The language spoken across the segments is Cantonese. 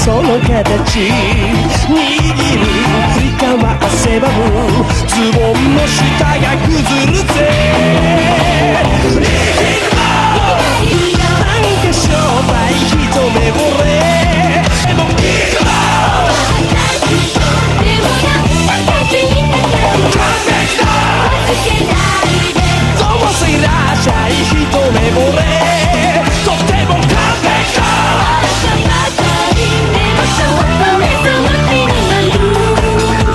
その形握る振りかわせばもズボンの下が崩るぜなんか商売一目惚れでもいいぞどうせいらっしゃい一目惚れとっても完璧だ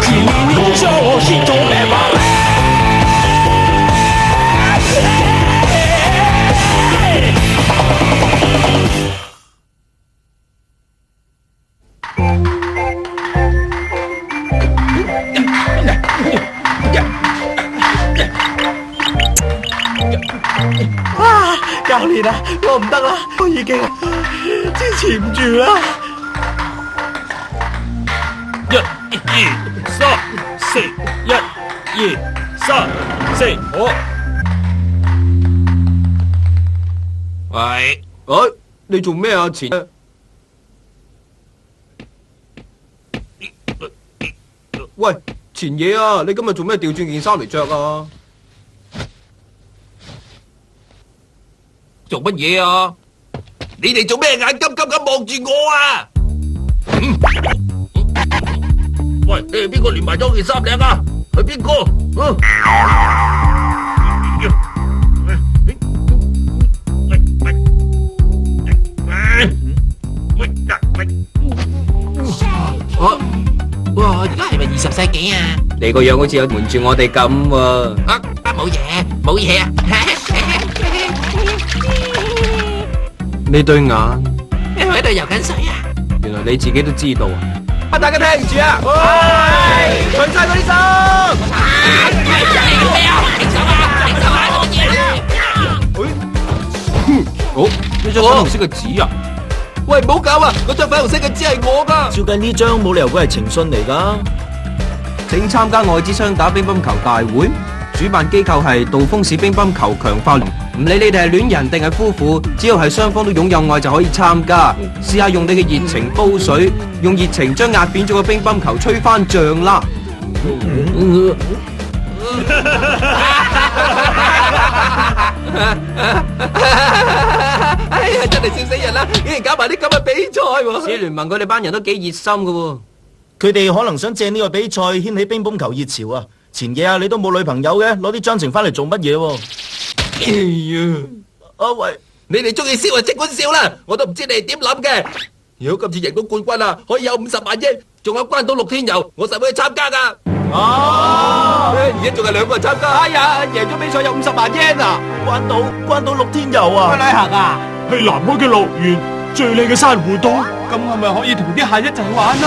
君に超一目惚れ教練啊，我唔得啦，我已經支持唔住啦。一、二、三、四，一、二、三、四，好。喂，你做咩啊？前喂，前嘢啊！你今日做咩調轉件衫嚟着啊？做乜嘢啊？你哋做咩眼金金咁望住我啊？喂，你係邊個連埋咗件衫領啊？係邊個？哇！而家係咪20世紀啊？你個樣好似有瞞住我哋咁喎。冇嘢，冇嘢啊！你對眼，喺度游緊水啊！原來你自己都知道啊！大家聽住啊！除晒嗰啲衫。好，呢張粉紅色嘅紙啊！喂，唔好搞啊！嗰張粉紅色嘅紙係我噶。照計呢張冇理由會係情信嚟噶。請參加愛之雙打乒乓球大會，主辦機構係道風市乒乓球強化聯。唔理你哋係戀人定係夫婦，只要係雙方都擁有愛就可以參加。試下用你嘅熱情煲水，用熱情將壓扁咗個乒乓球吹翻脹啦！哎呀，真係笑死人啦！竟然搞埋啲咁嘅比賽喎！市聯盟佢哋班人都幾熱心噶喎。佢哋可能想借呢個比賽掀起乒乓球熱潮啊！前夜啊，你都冇女朋友嘅，攞啲章程翻嚟做乜嘢？哎呀！喂，你哋中意笑就即管笑啦，我都唔知你哋點諗嘅。如果今次贏到冠軍啊，可以有50萬億，仲有關島6天遊，我實會去參加噶。而家仲係2個人參加。哎呀，贏咗比賽有50萬yen啊！關島6天遊啊！去旅行啊？去南海嘅樂園，最靚嘅珊瑚島，咁係咪可以同啲客一齊玩啊？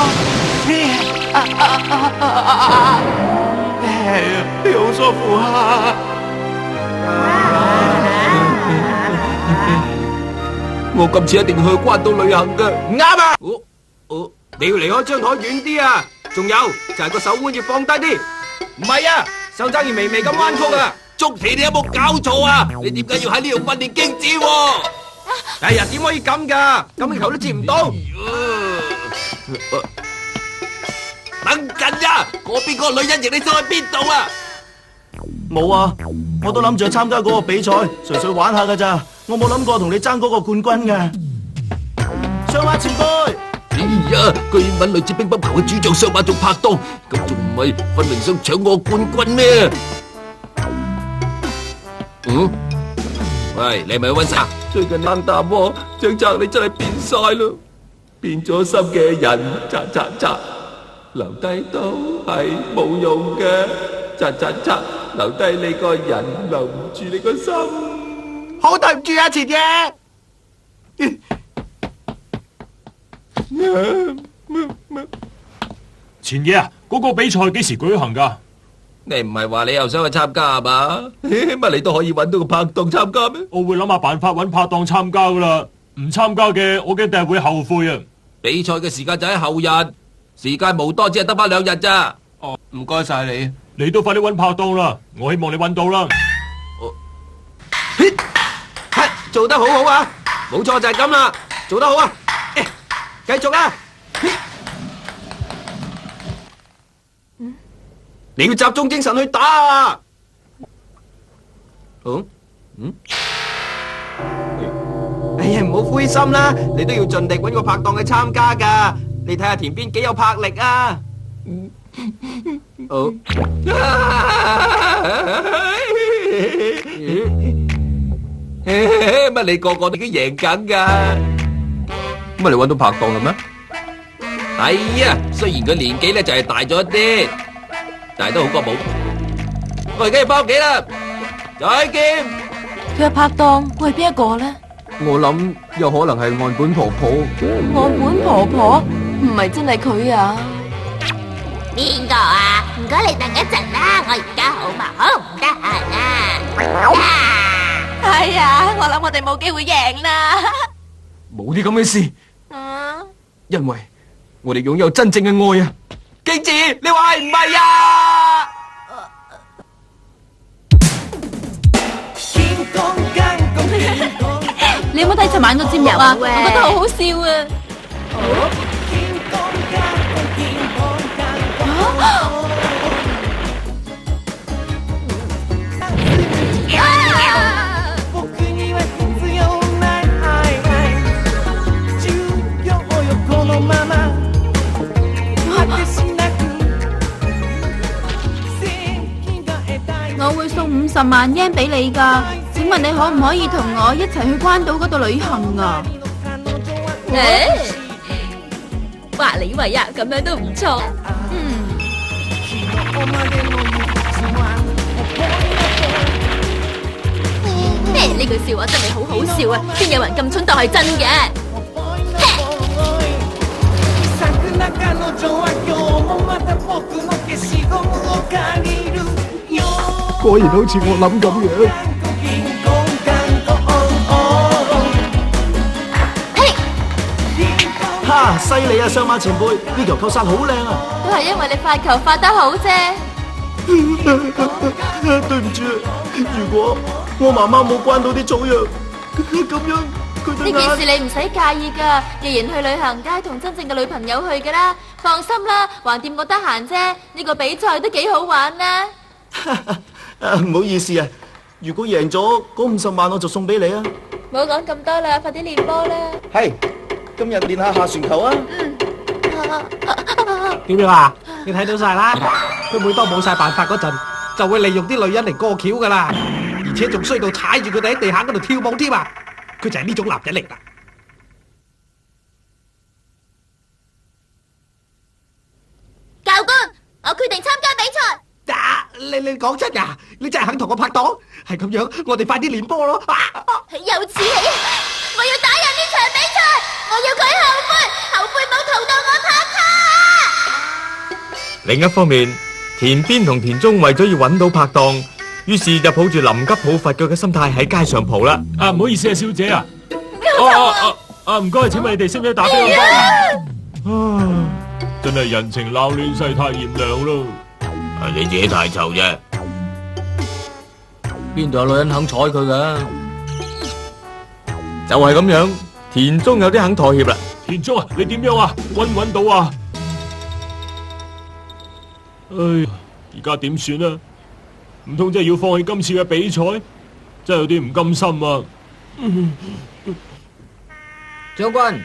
好舒服啊！我今次一定去關島旅行嘅。唔啱啊！你要離開張台遠啲啊！仲有就係個手腕要放低啲。唔係啊，手踭要微微咁彎曲啊！捉棋你有冇搞錯啊？你點解要喺呢度訓練經子喎？哎呀，點可以咁㗎？咁嘅球都接唔到。等陣啊！嗰邊個女人型你想去邊度啊？冇啊，我都諗住去參加嗰個比賽，純粹玩下㗎咋。我冇諗過同你爭嗰個冠軍㗎。上馬前輩。哎呀，居然揾女子乒乓球嘅主將上馬做拍檔，咁仲唔係分明想搶我冠軍咩？喂，你係咪去溫莎？最近冷淡喎，張澤你真係變晒咯，變咗心嘅人，留低都係冇用嘅，留低你個人，留唔住你個心。好對唔住啊，前爺。前夜啊，嗰個比賽幾時舉行㗎？你唔係話你又想去參加係嘛？乜你都可以揾到個拍檔參加咩？我會諗下辦法揾拍檔參加㗎啦，唔參加嘅我一定係會後悔啊！比賽嘅時間就喺後日，時間無多，只係得返2日咋。哦，唔該晒你。你都快啲揾拍檔啦，我希望你揾到啦。做得好好啊，冇錯就係咁啦，做得好啊，繼續啊！你要集中精神去打啊！哎呀，唔好灰心啦，你都要盡力揾個拍檔去參加噶。你睇下田邊幾有魄力啊！好，乜你個個都已經贏緊噶？乜你揾到拍檔啦咩？係啊，雖然佢年紀咧就係大咗一啲，但係都好過冇。我而家要翻屋企啦，再見。佢嘅拍檔會係邊一個咧？我諗有可能係岸本婆婆。岸本婆婆唔係真係佢啊？邊個啊？唔該你等一陣啦，我而家好忙，好唔得閒啊！係啊，我諗我哋冇機會贏啦。冇啲咁嘅事，嗯，因為我哋擁有真正嘅愛啊！敬子，你話係唔係啊？你有冇睇尋晚個節目啊？我覺得好好笑啊！我會送50萬日圓俾你㗎，請問你可唔可以同我一齊去關島嗰度旅行啊？話你話呀，咁樣都唔錯。呢句笑話真係好好笑啊！邊有人咁蠢當係真嘅？果然好似我諗咁樣。哈，犀利啊，相馬前輩，呢球扣殺好靚啊！都係因為你發球發得好啫。對唔住，如果我媽媽冇關到啲草藥，咁樣佢對呢件事你唔使介意噶，既然去旅行，梗係同真正嘅女朋友去噶啦。放心啦，橫掂我得閒啫，呢個比賽都幾好玩啦。唔好意思啊，如果贏咗嗰50萬，我就送俾你啊！唔好講咁多啦，快啲練波啦。係，今日練下下旋球啊！點樣啊？你睇到晒啦，佢每當冇晒辦法嗰陣，就會利用啲女人嚟過橋噶啦，而且仲衰到踩住佢哋喺地下嗰度跳舞添啊！佢就係呢種男人嚟啦。教官，我決定參加比賽。你講真呀？你真係肯同我拍檔？係咁樣，我哋快啲練波咯！有此理！我要打贏呢場比賽，我要佢後悔，後悔冇同到我拍拖。另一方面，田邊同田中為咗要揾到拍檔，於是就抱住臨急抱佛腳嘅心態喺街上蒲啦。唔好意思啊，小姐啊！唔該，請問你哋識唔識打乒乓波啊？真係人情鬧亂世太炎涼咯！係你自己太臭啫，邊度有女人肯睬佢噶？就係咁樣。田中有啲肯妥協啦。田中啊，你點樣啊？搵唔搵到啊？唉，而家點算啊？唔通真係要放棄今次嘅比賽？真係有啲唔甘心啊！將軍，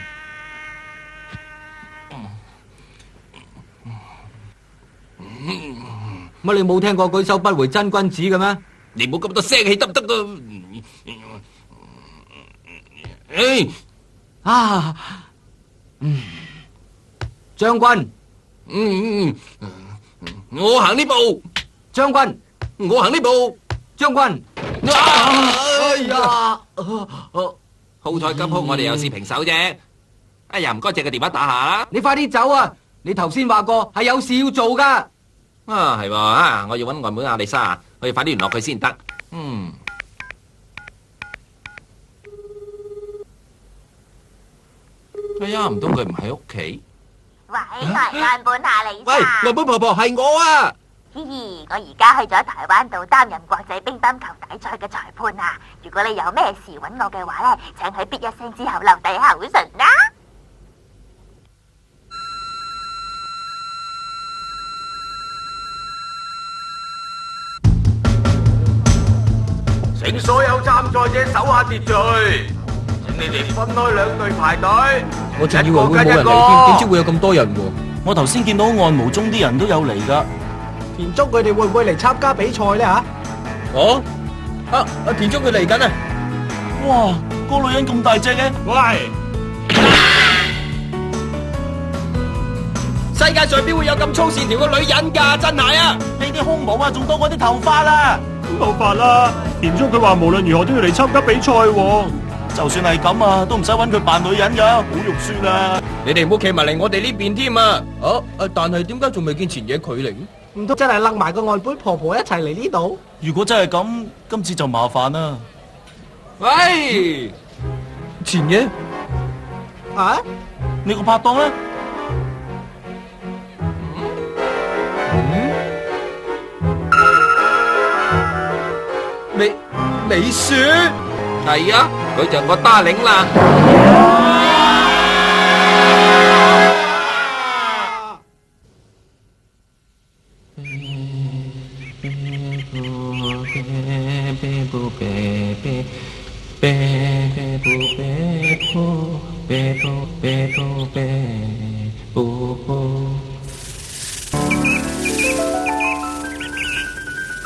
乜你冇聽過舉手不回真君子嘅咩？你唔好咁多聲氣得唔得啊？將軍，我行呢步，將軍，我行呢步，將軍。哎呀！好彩今鋪我哋有事平手啫。哎呀，唔該借個電話打下啦。你快啲走啊！你頭先話過係有事要做噶。啊，係喎啊！我要揾外妹亞麗莎，我要快啲聯絡佢先得。哎呀，唔通佢唔喺屋企？喂，我係岸本夏莉喂，莎。外母婆婆係我啊！嘻嘻，我而家去咗台灣度擔任國際乒乓球大賽嘅裁判啊！如果你有咩事揾我嘅話呢，請喺嗶一聲之後留低口唇啦。所有參賽者守下秩序，請你哋分開兩隊排隊。我仲以為會冇人嚟添，點知會有咁多人喎？我頭先見到按摩中啲人都有嚟㗎。田中佢哋會唔會嚟參加比賽咧吓？哦，田中佢嚟緊啊！哇，個女人咁大隻嘅，喂，世界上邊會有咁粗線條嘅女人㗎？真係啊！呢啲胸毛啊，仲多過啲頭髮啦。冇法啦，田中佢話無論如何都要嚟參加比賽喎。就算係咁啊，都唔使揾佢扮女人㗎，好肉酸啊！你哋唔好企埋嚟我哋呢邊添啊！但係點解仲未見前野佢嚟？唔通真係擸埋個岸本婆婆一齊嚟呢度？如果真係咁，今次就麻煩啦。喂，前野啊？你個拍檔咧？美雪，係啊，佢就我 darling 啦。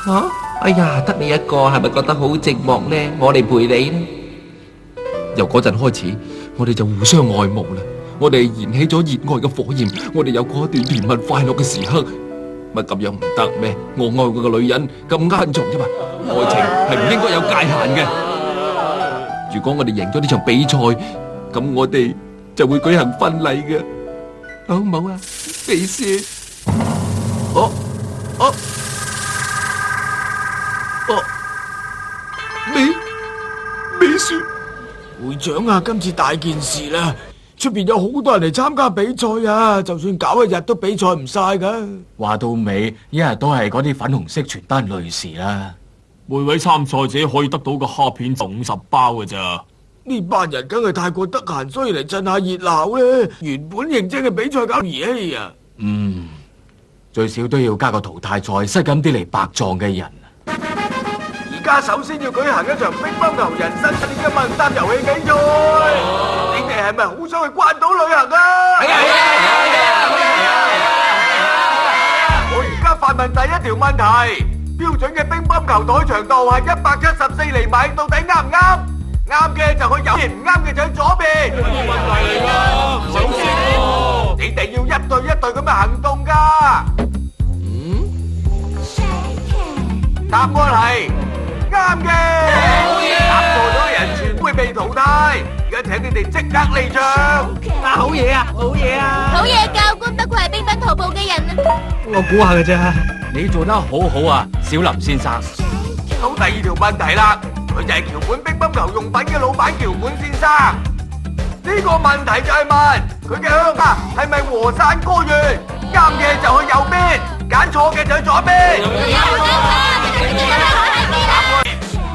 吓？哎呀，得你一個，係咪覺得好寂寞呢？我嚟陪你呢。由嗰陣開始，我哋就互相愛慕啦。我哋燃起咗熱愛嘅火焰，我哋有過一段甜蜜快樂嘅時刻。乜咁樣唔得咩？我愛嗰個女人咁啱做啫嘛。愛情係唔應該有界限嘅。如果我哋贏咗呢場比賽，咁我哋就會舉行婚禮嘅，好唔好啊？美雪，美雪，會長啊，今次大件事啦，出邊有好多人嚟參加比賽啊，就算搞一日都比賽唔晒噶。話到尾，一日都係嗰啲粉紅色傳單累事啦。每位參賽者可以得到個蝦片就50包嘅咋。呢班人梗係太過得閒，所以嚟趁下熱鬧咧。原本認真嘅比賽搞兒戲啊。最少都要加個淘汰賽，塞緊啲嚟白撞嘅人。而家首先要舉行一場乒乓球人生系列嘅問答遊戲比賽。你哋係咪好想去關島旅行啊？我而家發問第一條問題：標準嘅乒乓球袋長度係174厘米，到底啱唔啱？啱嘅就去右邊，唔啱嘅就去左邊。問題嚟㗎，首先你哋要一對一對咁樣行動㗎。答案係啱嘅。答錯咗嘅人全會被淘汰。而家請你哋即刻離場。好嘢啊！好嘢啊！好嘢，教官不愧係乒乓徒步嘅人啊！我估下嘅啫。你做得好好啊，小林先生。到第二條問題啦，佢就係橋本乒乓球用品嘅老闆橋本先生。呢個問題就係問佢嘅鄉下係咪和山歌縣？啱嘅就去右邊，揀錯嘅就去左邊。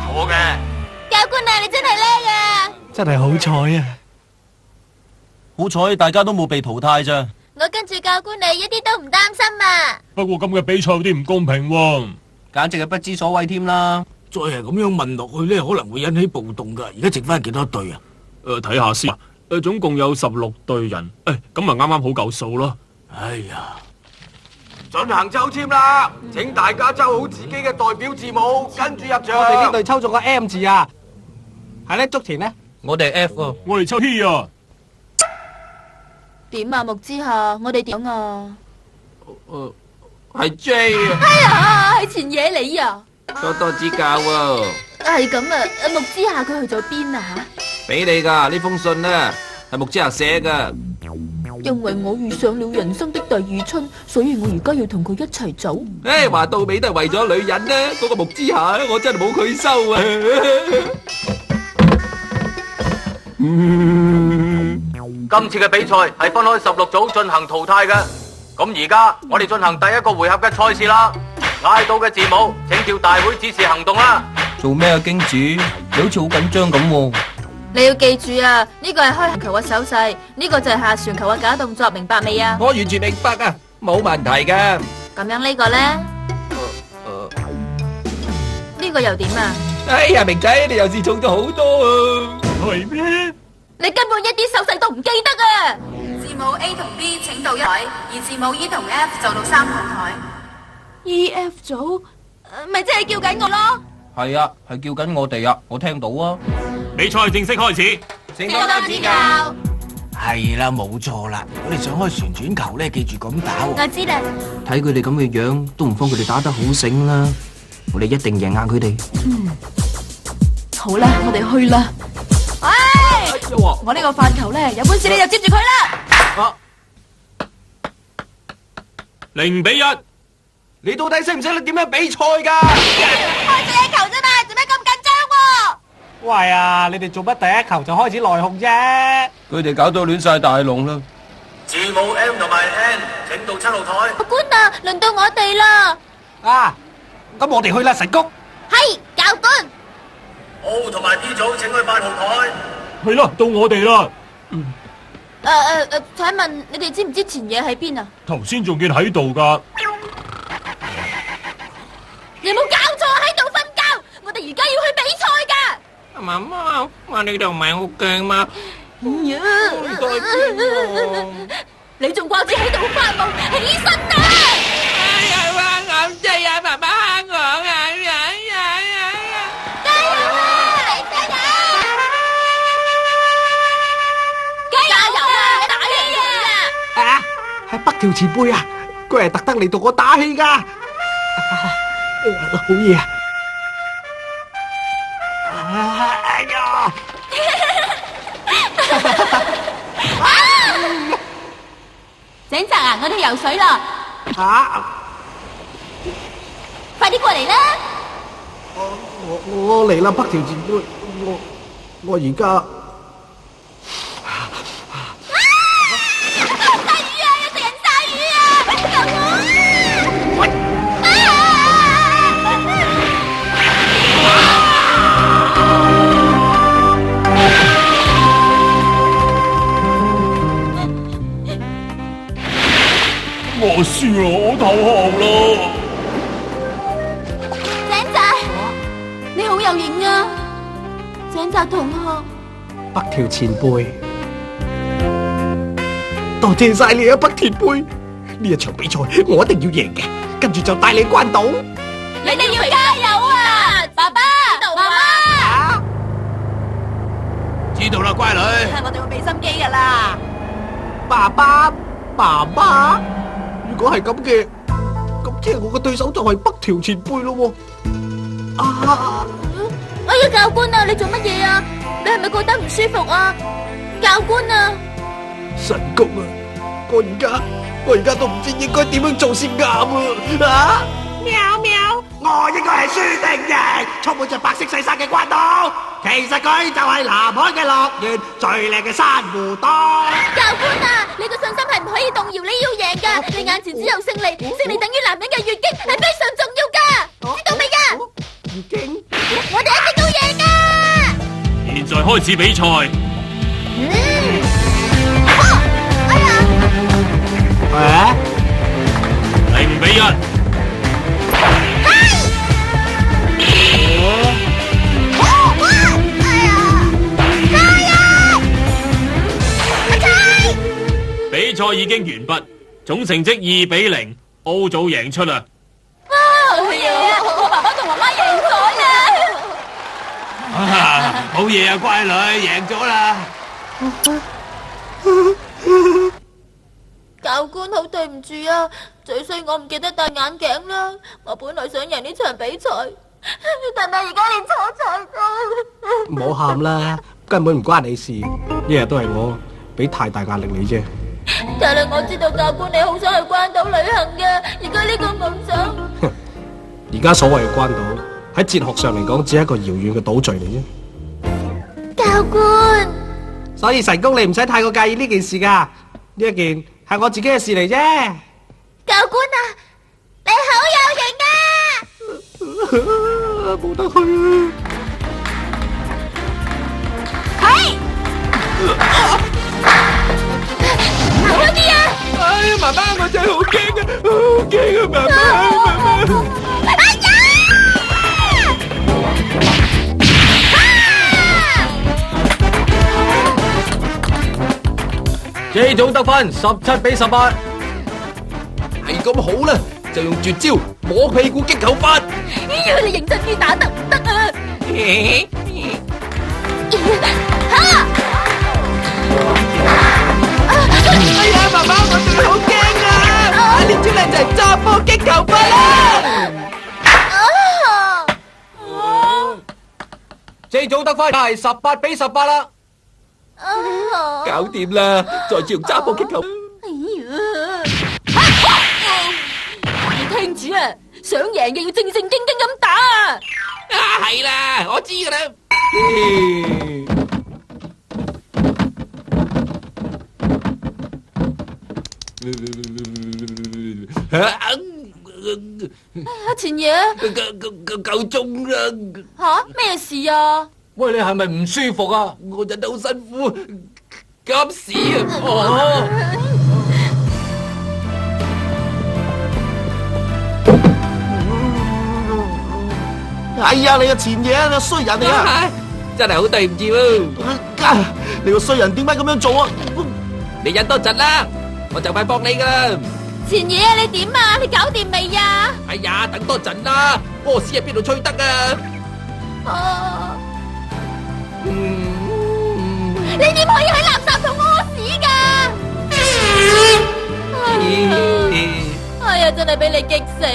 錯嘅。教官啊，你真係叻啊！真係好彩啊！好彩大家都冇被淘汰咋。我跟住教官你一啲都唔擔心啊！不過咁嘅比賽有啲唔公平喎，簡直係不知所謂添啦！再係咁樣問落去咧，可能會引起暴動噶。而家剩翻幾多隊啊？睇下先。總共有16隊人。咁咪啱啱好夠數咯。哎呀！進行抽籤啦，請大家抽好自己嘅代表字母，跟住入場。我哋呢隊抽中個 M 字啊！係咧，竹田呢？我哋 F 啊！我哋抽 T 啊！點啊，木之下，我哋點啊？係 J 啊！哎呀，係前野你啊！多指教喎。係咁啊，木之下佢去咗邊啊吓？俾你噶呢封信啊，係木之下寫噶。因為我遇上了人生的第二春，所以我而家要同佢一齊走。話到尾都係為咗女人呢。嗰個木之下，我真係冇佢收啊！今次嘅比賽係分開16組進行淘汰嘅。咁而家我哋進行第一個回合嘅賽事啦。嗌到嘅字母，請照大會指示行動啦。做咩啊，經主？你好似好緊張咁喎。你要記住啊，呢個係開球嘅手勢，呢個就係下旋球嘅假動作，明白未啊？我完全明白啊，冇問題噶。咁樣呢個呢？呢個又點啊？哎呀，明仔，你又自重咗好多啊！係咩？你根本一啲手勢都唔記得啊！字母 A 同 B 請到一台，而字母 E 同 F 就到三號台。E、F 組，咪即係叫緊我咯？係啊，係叫緊我哋啊，我聽到啊。比賽正式開始。請多多指教。係啦，冇錯啦。我哋想開旋轉球咧，記住咁打喎。我知啦。睇佢哋咁嘅樣，都唔慌佢哋打得好醒啦。我哋一定贏硬佢哋。好啦，我哋去啦。喂，我呢個飯球咧，有本事你就接住佢啦。0-1。你到底識唔識得點樣比賽㗎？開第一球啫嘛，做咩咁緊張喎？喂啊，你哋做乜第一球就開始內訌啫？佢哋搞到亂晒大龍啦。字母 M 同埋 N 請到7號台。教官啊，輪到我哋啦。啊，咁我哋去啦，神谷。係，教官。O 同埋 P 組請去8號台。係啦，到我哋啦。請問你哋知唔知前野喺邊啊？頭先仲見喺度㗎。你冇搞錯喺度瞓覺，我哋而家要去比賽㗎。媽媽，我呢度唔係好驚嘛？你仲掛住喺度發夢，起身啊！哎呀，媽，我真係爸爸蝦我啊！加油啊！加油！加油啊！打氣啊！啊，係北條前輩啊，佢係特登嚟同我打氣㗎。好嘢啊！哎呀！井澤啊，我哋游水啦！嚇！快啲過嚟啦！我嚟啦，北條前輩，我而家。大魚啊！有食人鯊魚啊！救我啊！我輸啦，我投降啦。井澤，你好有型啊！井澤同學，北條前輩，多謝晒你啊，北前輩！呢一場比賽我一定要贏嘅，跟住就帶你關島。你哋要加油啊！爸爸、媽媽，知道啦，乖女。我哋會俾心機噶啦。爸爸、媽媽，如果係咁嘅，咁即係我嘅對手就係北條前輩咯喎。啊！哎呀，教官啊，你做乜嘢啊？你係咪覺得唔舒服啊？教官啊！神谷啊，我而家都唔知應該點樣做先啱啊！啊！喵喵，我應該係輸定贏，充滿着白色細沙嘅關島。其實佢就係南海嘅樂園，最靚嘅珊瑚島。教官啊，你個信心係唔可以動搖，你要贏噶！你眼前只有勝利，勝利等於男人嘅月經，係非常重要噶，知道未噶？月經，我哋一定要贏噶！現在開始比賽。哎呀0-1。比賽已經完畢，總成績2-0， O 組贏出啦！好嘢啊！我爸爸同媽媽贏咗啦！好嘢啊，乖女，贏咗啦！教官好對唔住啊，最衰我唔記得戴眼鏡啦。我本來想贏呢場比賽，但係而家連初賽都……唔好喊啦，根本唔關你事，一日都係我俾太大壓力你啫。但係我知道教官你好想去關島旅行嘅，而家呢個夢想……而家所謂嘅關島喺哲學上嚟講，只係一個遙遠嘅島嶼嚟啫。教官，所以神功你唔使太過介意呢件事噶，呢一件係我自己嘅事嚟啫。教官啊，你好有型啊！冇得去啊！係，行開啲啊！哎呀，媽媽，我真係好驚啊，好驚啊，媽媽，媽媽！哎呀！ ，J 組得分17-18。係咁好啦，就用絕招摸屁股擊球法。你認真啲打得唔得啊？哎呀，媽媽，我真係好驚啊！呢招咧就係揸波擊球法啦。J 組得分係18-18啦。搞掂啦，再次用揸波擊球。你聽住啊，想贏嘅要正正經經咁打啊！係啦，我知噶啦。前爺，夠鐘啦！吓咩事啊？喂，你係咪唔舒服啊？我真係好辛苦，急屎啊！哎呀，你個前嘢啊，你個衰人嚟啊！真係好對唔住喎！你個衰人點解咁樣做啊？你忍多陣啦，我就快幫你噶啦！前爺啊，你點啊？你搞掂未啊？哎呀，等多陣啦，屙屎喺邊度吹得啊？你點可以喺垃圾桶屙屎㗎？哎呀，真係俾你激死啊！